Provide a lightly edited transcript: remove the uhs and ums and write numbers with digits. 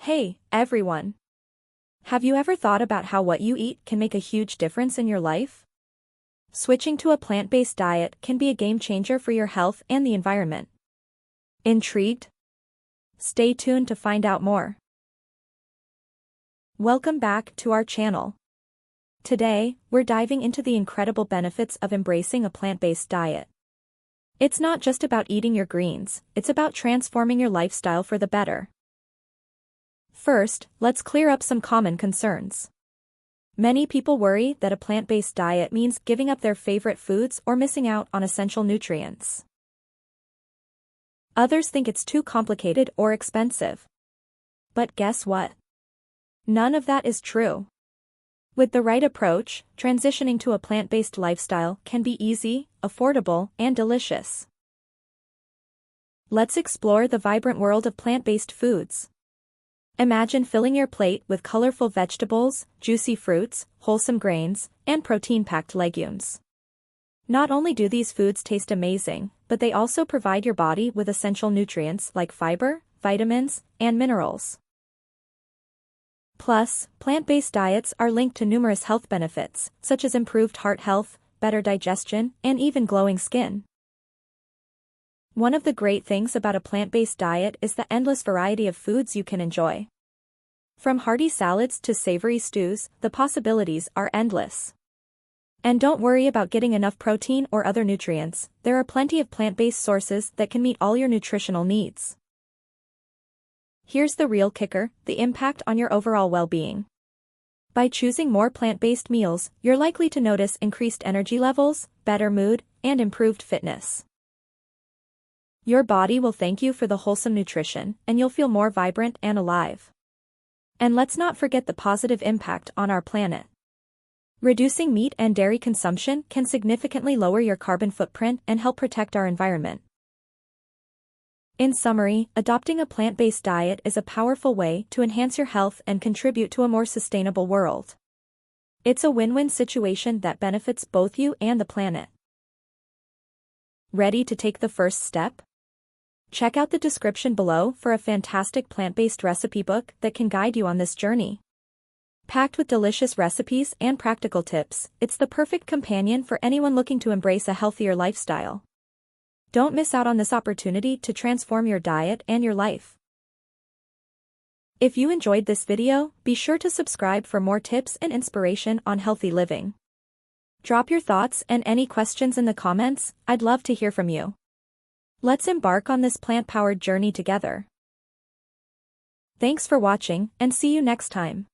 Hey, everyone! Have you ever thought about how what you eat can make a huge difference in your life? Switching to a plant-based diet can be a game changer for your health and the environment. Intrigued? Stay tuned to find out more. Welcome back to our channel. Today, we're diving into the incredible benefits of embracing a plant-based diet. It's not just about eating your greens, it's about transforming your lifestyle for the better. First, let's clear up some common concerns. Many people worry that a plant-based diet means giving up their favorite foods or missing out on essential nutrients. Others think it's too complicated or expensive. But guess what? None of that is true. With the right approach, transitioning to a plant-based lifestyle can be easy, affordable, and delicious. Let's explore the vibrant world of plant-based foods. Imagine filling your plate with colorful vegetables, juicy fruits, wholesome grains, and protein-packed legumes. Not only do these foods taste amazing, but they also provide your body with essential nutrients like fiber, vitamins, and minerals. Plus, plant-based diets are linked to numerous health benefits, such as improved heart health, better digestion, and even glowing skin. One of the great things about a plant-based diet is the endless variety of foods you can enjoy. From hearty salads to savory stews, the possibilities are endless. And don't worry about getting enough protein or other nutrients, there are plenty of plant-based sources that can meet all your nutritional needs. Here's the real kicker, the impact on your overall well-being. By choosing more plant-based meals, you're likely to notice increased energy levels, better mood, and improved fitness. Your body will thank you for the wholesome nutrition, and you'll feel more vibrant and alive. And let's not forget the positive impact on our planet. Reducing meat and dairy consumption can significantly lower your carbon footprint and help protect our environment. In summary, adopting a plant-based diet is a powerful way to enhance your health and contribute to a more sustainable world. It's a win-win situation that benefits both you and the planet. Ready to take the first step? Check out the description below for a fantastic plant-based recipe book that can guide you on this journey. Packed with delicious recipes and practical tips, it's the perfect companion for anyone looking to embrace a healthier lifestyle. Don't miss out on this opportunity to transform your diet and your life. If you enjoyed this video, be sure to subscribe for more tips and inspiration on healthy living. Drop your thoughts and any questions in the comments, I'd love to hear from you. Let's embark on this plant-powered journey together. Thanks for watching, and see you next time.